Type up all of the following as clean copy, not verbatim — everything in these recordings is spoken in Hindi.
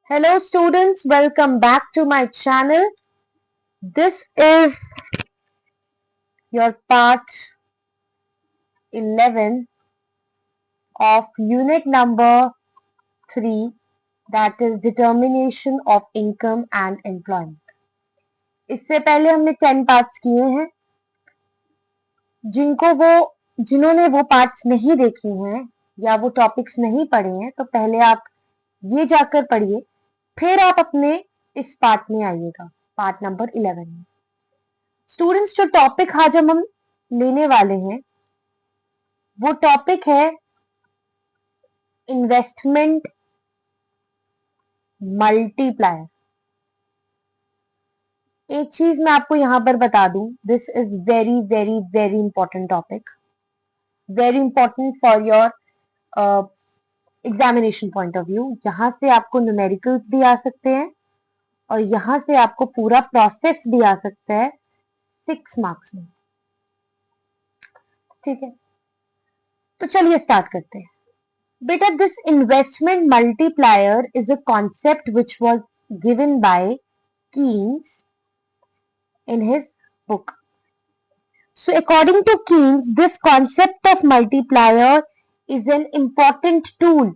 Hello students, welcome back to my channel. This is your part 11 of unit number 3, that is determination of income and employment. इससे पहले हमने 10 पार्ट्स किए हैं. जिन्होंने वो पार्ट्स नहीं देखे हैं या वो टॉपिक्स नहीं पढ़े हैं तो पहले आप ये जाकर पढ़िए, फिर आप अपने इस पार्ट में आइएगा, पार्ट नंबर 11 में. स्टूडेंट्स, जो टॉपिक आज हम लेने वाले हैं वो टॉपिक है इन्वेस्टमेंट मल्टीप्लायर. एक चीज मैं आपको यहां पर बता दूं, this is very very very important topic, very important for your examination point of view. यहां से आपको न्यूमेरिकल्स भी आ सकते हैं और यहां से आपको पूरा प्रोसेस भी आ सकता है 6 मार्क्स में. ठीक है, तो चलिए स्टार्ट करते हैं. Beta, this investment multiplier is a concept which was given by Keynes in his book. So according to Keynes, this concept of multiplier is an important tool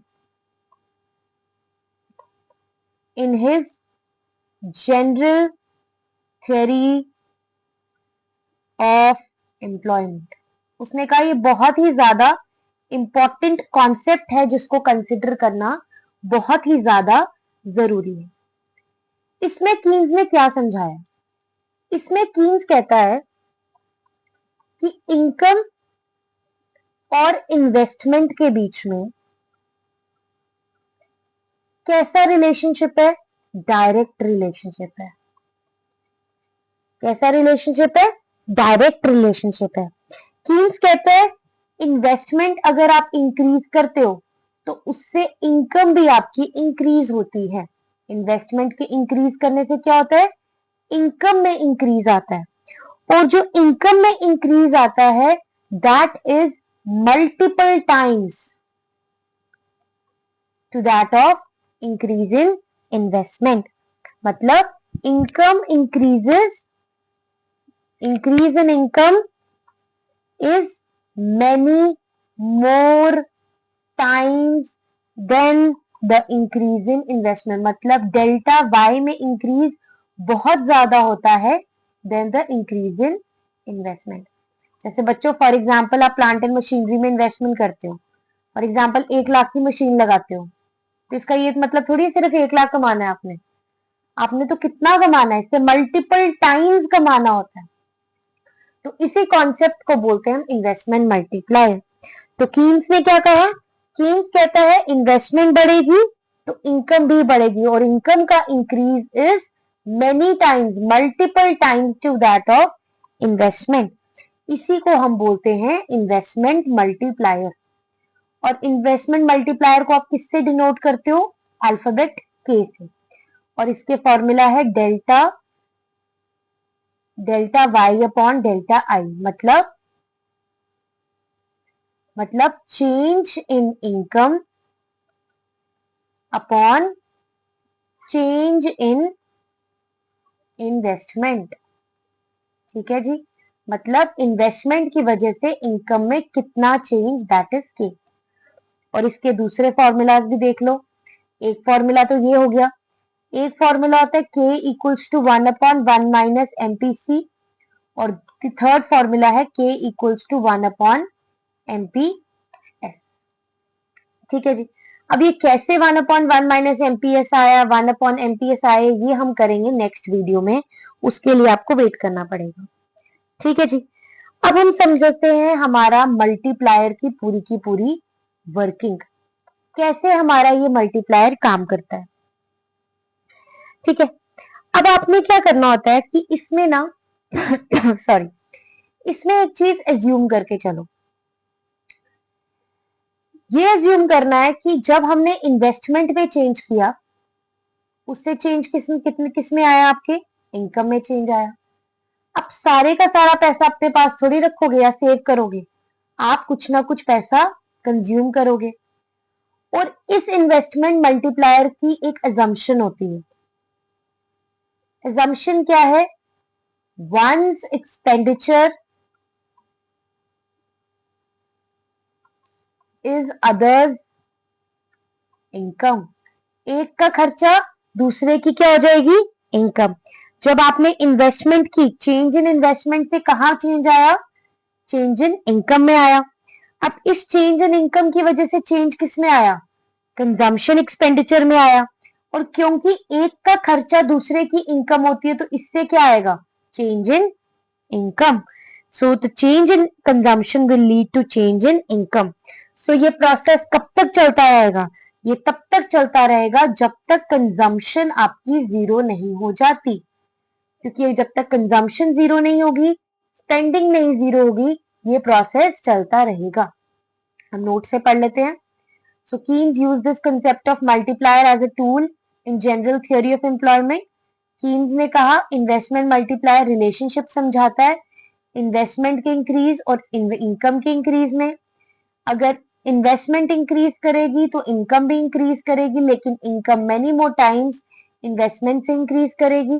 in his general theory of employment. उसने कहा ये बहुत ही ज्यादा इंपॉर्टेंट कॉन्सेप्ट है जिसको कंसिडर करना बहुत ही ज्यादा जरूरी है. इसमें कीन्स ने क्या समझाया? इसमें कीन्स कहता है कि इनकम और इन्वेस्टमेंट के बीच में कैसा रिलेशनशिप है? डायरेक्ट रिलेशनशिप है. कैसा रिलेशनशिप है? डायरेक्ट रिलेशनशिप है. कीन्स कहते हैं इन्वेस्टमेंट अगर आप इंक्रीज करते हो तो उससे इनकम भी आपकी इंक्रीज होती है. इन्वेस्टमेंट के इंक्रीज करने से क्या होता है? इनकम में इंक्रीज आता है, और जो इनकम में इंक्रीज आता है that is multiple times to that of increase in investment. मतलब income increases, increase in income is many more times than the increase in investment. मतलब डेल्टा वाई में इंक्रीज बहुत ज्यादा होता है than the increase in investment. जैसे बच्चों, फॉर एग्जांपल आप प्लांट एंड मशीनरी में इन्वेस्टमेंट करते हो, फॉर एग्जांपल 1 लाख की मशीन लगाते हो, तो इसका ये मतलब थोड़ी सिर्फ 1 लाख कमाना है आपने. आपने तो कितना कमाना है, इससे मल्टीपल टाइम्स कमाना होता है. तो इसी कॉन्सेप्ट को बोलते हैं हम इन्वेस्टमेंट मल्टीप्लायर. तो कीन्स ने क्या कहा? कीन्स कहता है इन्वेस्टमेंट बढ़ेगी तो इनकम भी बढ़ेगी, और इनकम का increase is many times, multiple times to that of investment. इसी को हम बोलते हैं इन्वेस्टमेंट मल्टीप्लायर. और इन्वेस्टमेंट मल्टीप्लायर को आप किससे डिनोट करते हो? अल्फाबेट के से. और इसके फॉर्मूला है delta Y upon delta I. मतलब change in income upon change in investment. ठीक है जी, मतलब इन्वेस्टमेंट की वजह से इनकम में कितना चेंज, दैट इज के. और इसके दूसरे फॉर्मूलाज भी देख लो. एक फॉर्मूला तो ये हो गया, एक फॉर्मूला होता है K equals to 1 upon 1 minus MPC, और थर्ड फॉर्मूला है K equals to 1 upon MPS. ठीक है जी. अब ये कैसे 1 अपॉन 1 माइनस एमपीएस आया, 1 अपॉन एमपीएस आया, ये हम करेंगे नेक्स्ट वीडियो में, उसके लिए आपको वेट करना पड़ेगा. ठीक है जी. अब हम समझते हैं हमारा मल्टीप्लायर की पूरी वर्किंग, कैसे हमारा ये मल्टीप्लायर काम करता है. ठीक है, अब आपने क्या करना होता है कि इसमें ना सॉरी, इसमें एक चीज एज्यूम करके चलो. ये एज्यूम करना है कि जब हमने इन्वेस्टमेंट में चेंज किया, उससे चेंज किस में आया? आपके इनकम में चेंज आया. अब सारे का सारा पैसा अपने पास थोड़ी रखोगे या सेव करोगे, आप कुछ ना कुछ पैसा कंज्यूम करोगे, और इस इन्वेस्टमेंट मल्टीप्लायर की एक अजम्पशन होती है। अजम्पशन क्या है? Once expenditure is others income. एक का खर्चा दूसरे की क्या हो जाएगी? इनकम। जब आपने इन्वेस्टमेंट की, चेंज इन इन्वेस्टमेंट से कहां चेंज आया? चेंज इन इनकम में आया। अब इस चेंज इन इनकम की वजह से चेंज किस में आया? कंजम्पशन एक्सपेंडिचर में आया। और क्योंकि एक का खर्चा दूसरे की इनकम होती है तो इससे क्या आएगा? Change in income. So the change in consumption will lead to change in income. So ये प्रोसेस कब तक चलता रहेगा? ये तब तक चलता रहेगा जब तक कंजम्पशन आपकी जीरो नहीं हो जाती, क्योंकि जब तक कंजम्पशन जीरो नहीं होगी, स्पेंडिंग नहीं जीरो होगी, ये प्रोसेस चलता रहेगा। हम नोट से पढ़ लेते हैं। So Keynes used this concept of multiplier as a tool in general theory of employment. Keynes ने कहा इन्वेस्टमेंट मल्टीप्लायर रिलेशनशिप समझाता है इन्वेस्टमेंट के इंक्रीज और इनकम के इंक्रीज में। अगर इन्वेस्टमेंट इंक्रीज करेगी तो इनकम भी इंक्रीज करेगी, लेकिन income many more times investment से इंक्रीज करेगी।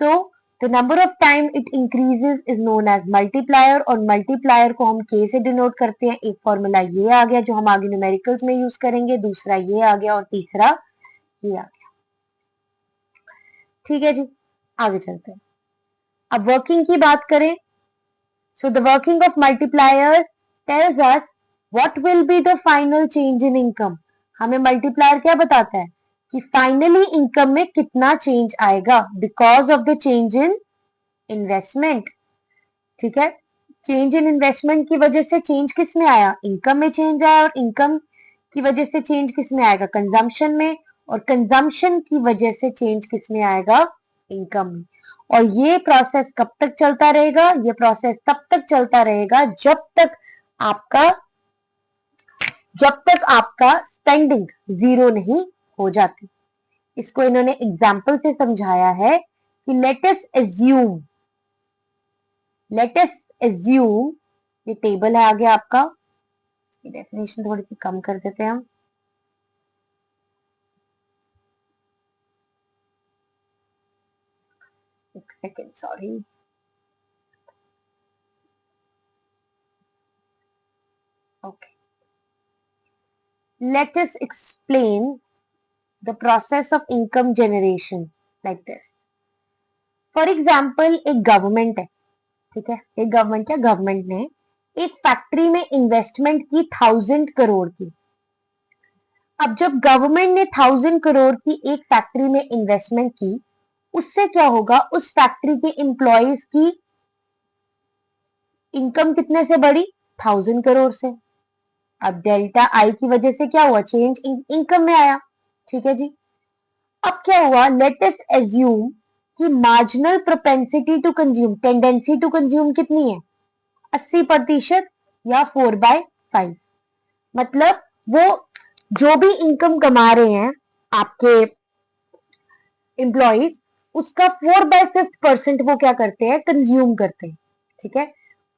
So the number of time it increases is known as multiplier, और मल्टीप्लायर को हम के से डिनोट करते हैं। एक फॉर्मूला ये आ गया जो हम आगे न्यूमेरिकल्स में यूज करेंगे, दूसरा ये आ गया और तीसरा ये आ गया। ठीक है जी, आगे चलते हैं। अब वर्किंग की बात करें, so the working of multipliers tells us what will be the final change in income. हमें मल्टीप्लायर क्या बताता है कि फाइनली इनकम में कितना चेंज आएगा because of the change in investment. ठीक है, चेंज इन इन्वेस्टमेंट की वजह से चेंज किस में आया? इनकम में चेंज आया, और इनकम की वजह से चेंज किस में आएगा? कंजम्पशन में, और कंजम्पशन की वजह से चेंज किस में आएगा? इनकम में। और ये प्रोसेस कब तक चलता रहेगा? ये प्रोसेस तब तक चलता रहेगा जब तक आपका स्पेंडिंग जीरो नहीं हो जाती। इसको इन्होंने एग्जाम्पल से समझाया है कि लेट अस एज्यूम, ये टेबल है आगे आपका, डेफिनेशन थोड़ी सी कम कर देते हैं हम। एक second, sorry. Okay, let us explain the process of income generation like this. For example, एक गवर्नमेंट है, ठीक है, एक गवर्नमेंट ने एक फैक्ट्री में इन्वेस्टमेंट की 1000 करोड़ की। अब जब गवर्नमेंट ने 1000 करोड़ की एक फैक्ट्री में इन्वेस्टमेंट की, उससे क्या होगा? उस फैक्ट्री के एम्प्लॉयज की इनकम कितने से बढ़ी? 1000 करोड़ से। अब डेल्टा आई की वजह से क्या हुआ? चेंज इनकम में आया। ठीक है जी, अब क्या हुआ? लेट अस एज्यूम कि marginal propensity to consume, tendency to consume कितनी है? 80% या 4/5। मतलब वो जो भी इनकम कमा रहे हैं आपके एम्प्लॉइज, उसका 4/5% वो क्या करते हैं? कंज्यूम करते हैं। ठीक है,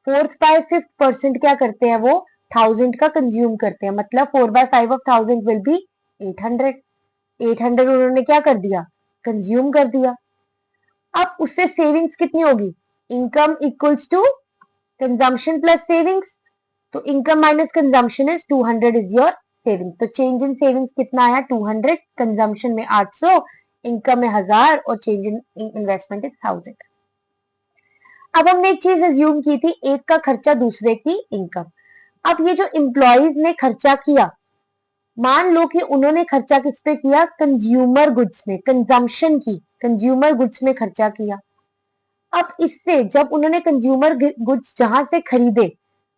4/5% क्या करते हैं? वो 1000 का कंज्यूम करते हैं। मतलब 4/5 ऑफ 1000 विल बी 800। 800 उन्होंने क्या कर दिया? कंज्यूम कर दिया। अब उससे सेविंग्स कितनी होगी? Income equals to consumption plus savings. तो income minus consumption is 200 is your savings. तो चेंज इन सेविंग्स कितना आया? 200, कंजम्पशन में 800, इनकम में 1000, और चेंज इन इन्वेस्टमेंट इज 1000। अब हमने एक चीज अज्यूम की थी, एक का खर्चा दूसरे की इनकम। अब ये जो एम्प्लॉयज ने खर्चा किया, मान लो कि उन्होंने खर्चा किस पे किया? कंज्यूमर गुड्स में, कंजम्पशन की कंज्यूमर गुड्स में खर्चा किया। अब इससे जब उन्होंने कंज्यूमर गुड्स जहां से खरीदे,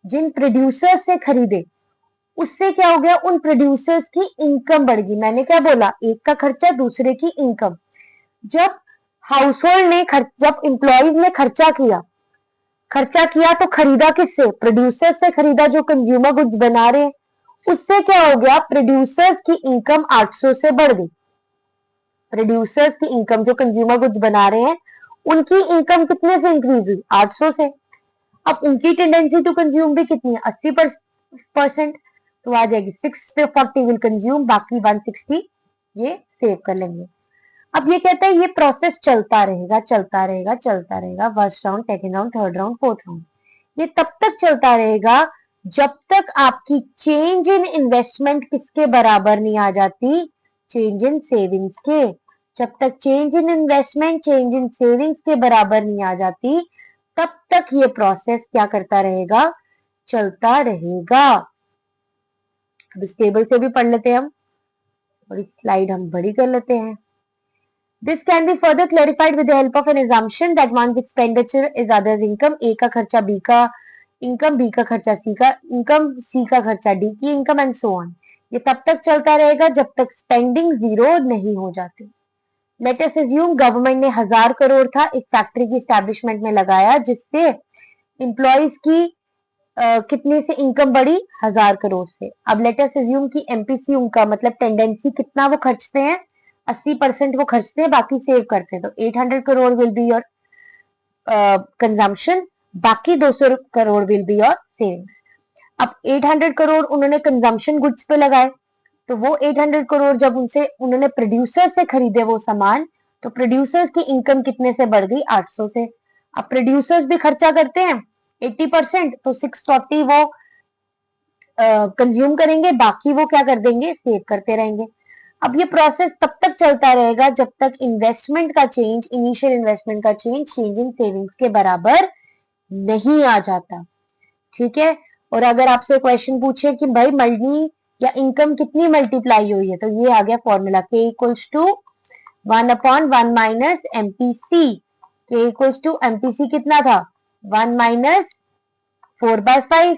जिन प्रोड्यूसर से खरीदे, उससे क्या हो गया? उन प्रोड्यूसर्स की इनकम बढ़ गई। मैंने क्या बोला? एक का खर्चा दूसरे की इनकम। जब हाउसहोल्ड ने जब एम्प्लॉयज ने खर्चा किया तो खरीदा किससे? प्रोड्यूसर से खरीदा जो कंज्यूमर गुड्स बना रहे हैं। उससे क्या हो गया? प्रोड्यूसर्स की इनकम 800 से बढ़ गई। प्रोड्यूसर्स की इनकम जो कंज्यूमर गुड्स बना रहे हैं, उनकी इनकम कितने से इंक्रीज हुई? 800 से। अब उनकी टेंडेंसी टू कंज्यूम भी कितनी है? 80%। तो आ जाएगी 640 विल कंज्यूम, बाकी 160 ये सेव कर लेंगे। अब ये कहता है ये प्रोसेस चलता रहेगा चलता रहेगा चलता रहेगा, first round, second round, third round, fourth round. ये तब तक चलता रहेगा जब तक आपकी चेंज इन इन्वेस्टमेंट किसके बराबर नहीं आ जाती, चेंज इन सेविंग्स के। जब तक change in investment change in savings के बराबर नहीं आ जाती, तब तक ये प्रोसेस क्या करता रहेगा, चलता रहेगा। अब इस टेबल से भी पढ़ लेते हैं हम, और इस स्लाइड हम बड़ी कर लेते हैं। This can be further clarified with the help of an assumption that one's expenditure is other's income. A का खर्चा B का इनकम, B का खर्चा C का इनकम, C का खर्चा D की इनकम, एंड सो ऑन। ये तब तक चलता रहेगा जब तक स्पेंडिंग जीरो नहीं हो जाती। लेट अस अज्यूम गवर्नमेंट ने 1000 करोड़ था एक फैक्ट्री की एस्टैब्लिशमेंट में लगाया, जिससे एम्प्लॉयज की कितने से इनकम बढ़ी, 1000 करोड़ से। अब लेट अस अज्यूम की एमपीसी उनका मतलब टेंडेंसी कितना वो खर्चते हैं, 80% वो खर्चते हैं, बाकी सेव करते हैं। तो 800 crore will be your consumption, बाकी 200 crore will be your savings. अब 800 करोड़ उन्होंने कंजम्पशन गुड्स पे लगाए, तो वो 800 करोड़ जब उनसे उन्होंने प्रोड्यूसर से खरीदे वो सामान, तो प्रोड्यूसर्स की इनकम कितने से बढ़ गई, 800 से। अब प्रोड्यूसर्स भी खर्चा करते हैं 80%, तो 640 वो कंज्यूम करेंगे, बाकी वो क्या कर देंगे, सेव करते रहेंगे। अब ये प्रोसेस तब तक चलता रहेगा जब तक इन्वेस्टमेंट का चेंज, इनिशियल इन्वेस्टमेंट का चेंज चेंज इन सेविंग्स के बराबर नहीं आ जाता। ठीक है। और अगर आपसे क्वेश्चन पूछे कि भाई मनी या इनकम कितनी मल्टीप्लाई हुई है, तो ये आ गया फॉर्मूला, के इक्वल्स टू 1/1 माइनस एमपीसी। के इक्वल्स टू एमपीसी कितना था, 1 माइनस 4/5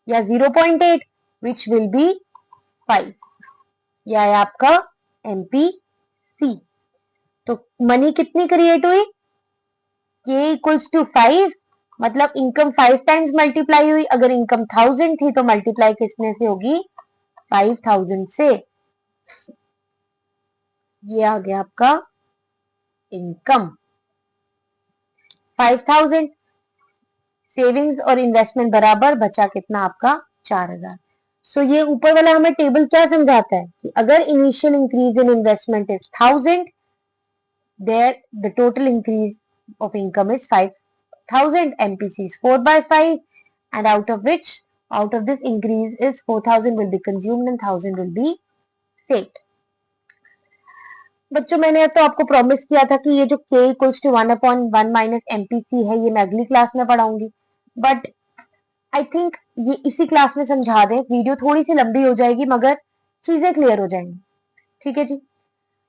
या 0.8 विच विल बी 5। यह है आपका एमपीसी। तो मनी कितनी क्रिएट हुई, के इक्वल्स टू 5, मतलब इनकम 5 टाइम्स मल्टीप्लाई हुई। अगर इनकम 1000 थी तो मल्टीप्लाई किसने से होगी, 5000 से। ये आ गया आपका इनकम 5000, सेविंग्स और इन्वेस्टमेंट बराबर, बचा कितना आपका 4000। सो ये ऊपर वाला हमें टेबल क्या समझाता है कि अगर initial increase in investment is 1000, there the total increase of income is 5000, MPC is 4/5, and out of this increase is 4000 will be consumed and 1000 will be saved. बच्चों मैंने तो आपको प्रॉमिस किया था कि ये जो k equals to 1/1 minus MPC है ये मैं अगली क्लास में पढ़ाऊंगी, बट आई थिंक ये इसी क्लास में समझा दें। वीडियो थोड़ी सी लंबी हो जाएगी मगर चीजें क्लियर हो जाएंगी। ठीक है जी।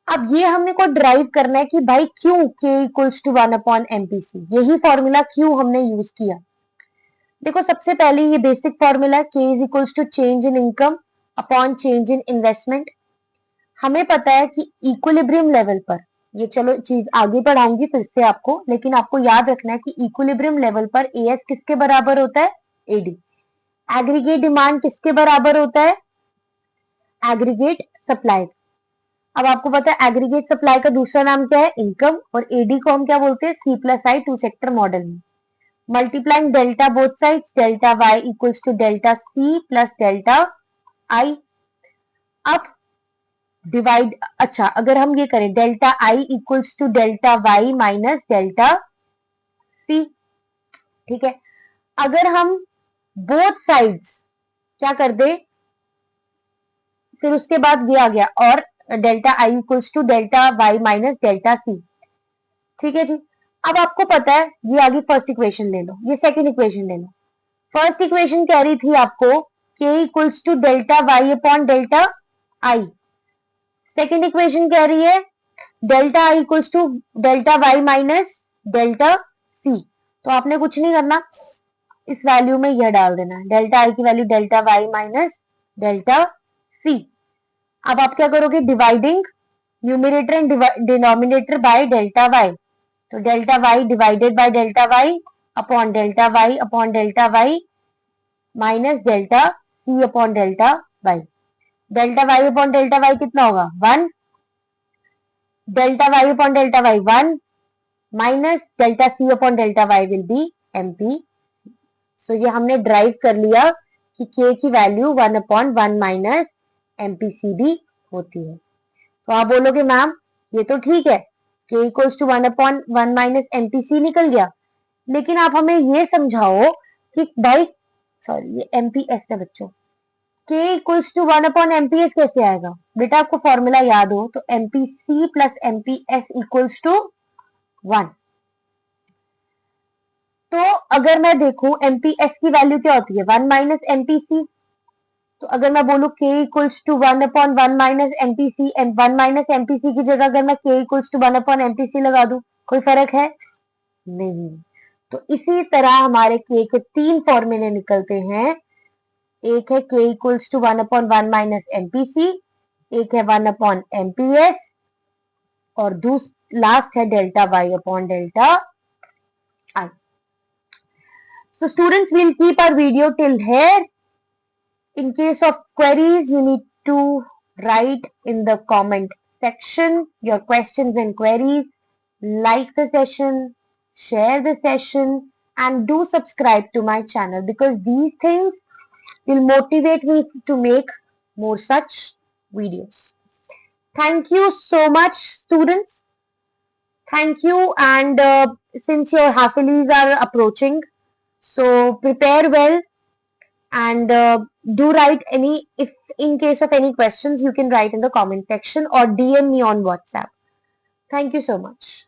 अब ये हमने को ड्राइव करना है कि भाई क्यों k इक्वल्स टू 1/MPC, यही फॉर्मूला क्यों हमने यूज किया। देखो सबसे पहले ये basic formula k is equals to change in income upon change in investment. हमें पता है कि इक्विलिब्रियम लेवल पर, ये चलो चीज आगे पढ़ाऊंगी फिर से आपको, लेकिन आपको याद रखना है कि इक्विलिब्रियम लेवल पर एएस किसके बराबर होता है, एडी। एग्रीगेट डिमांड किसके बराबर होता है, एग्रीगेट सप्लाई। अब आपको पता है एग्रीगेट सप्लाई का दूसरा नाम क्या है, इनकम, और एडी को हम क्या बोलते हैं, C+I 2 सेक्टर मॉडल में। Multiplying delta both sides, delta Y equals to delta C plus delta I. अब डिवाइड, अच्छा अगर हम ये करें delta I equals to delta Y minus delta C. ठीक है। अगर हम बोथ साइड्स क्या कर दे, फिर उसके बाद ये आ गया और delta I equals to delta Y minus delta C. ठीक है जी। अब आपको पता है ये आ गई फर्स्ट इक्वेशन ले लो, ये सेकंड इक्वेशन ले लो। फर्स्ट इक्वेशन कह रही थी आपको k equals to delta Y upon delta I. Second equation कह रही है delta I equals to delta Y minus delta C. तो आपने कुछ नहीं करना, इस वैल्यू में यह डाल देना, डेल्टा आई की value delta Y minus delta C. अब आप क्या करोगे, dividing numerator and denominator by delta Y. तो delta Y divided by delta Y upon delta Y minus delta C upon delta Y. Delta Y upon delta Y कितना होगा, 1, delta Y upon delta Y 1 minus delta C upon delta Y will be MP. So ये हमने ड्राइव कर लिया कि k की वैल्यू 1/1 माइनस MPC भी होती है। तो आप बोलोगे मैम ये तो ठीक है, k equals to 1/1 minus MPC निकल गया, लेकिन आप हमें ये समझाओ कि भाई सॉरी ये MPS है बच्चों, k इक्वल्स टू 1/MPS कैसे आएगा? बेटा आपको फॉर्मूला याद हो तो MPC plus MPS equals to 1। तो अगर मैं देखूं MPS की वैल्यू क्या होती है 1 माइनस MPC, तो अगर मैं बोलूं k equals to 1/1 minus MPC, 1 minus MPC की जगह अगर मैं k इक्वल्स टू 1/MPC लगा दूं, कोई फर्क है? नहीं। तो इसी तरह हमारे k के 3 फॉर्मूले निकलते हैं। एक है k equals to 1/1 minus MPC, एक है 1/MPS और लास्ट है delta y upon delta I. So students, will keep our video till here. In case of queries, you need to write in the comment section your questions and queries. Like the session, share the session, and do subscribe to my channel because these things will motivate me to make more such videos. Thank you so much, students. Thank you. And since your half-yearlies are approaching, so prepare well and do write any, if in case of any questions, you can write in the comment section or DM me on WhatsApp. Thank you so much.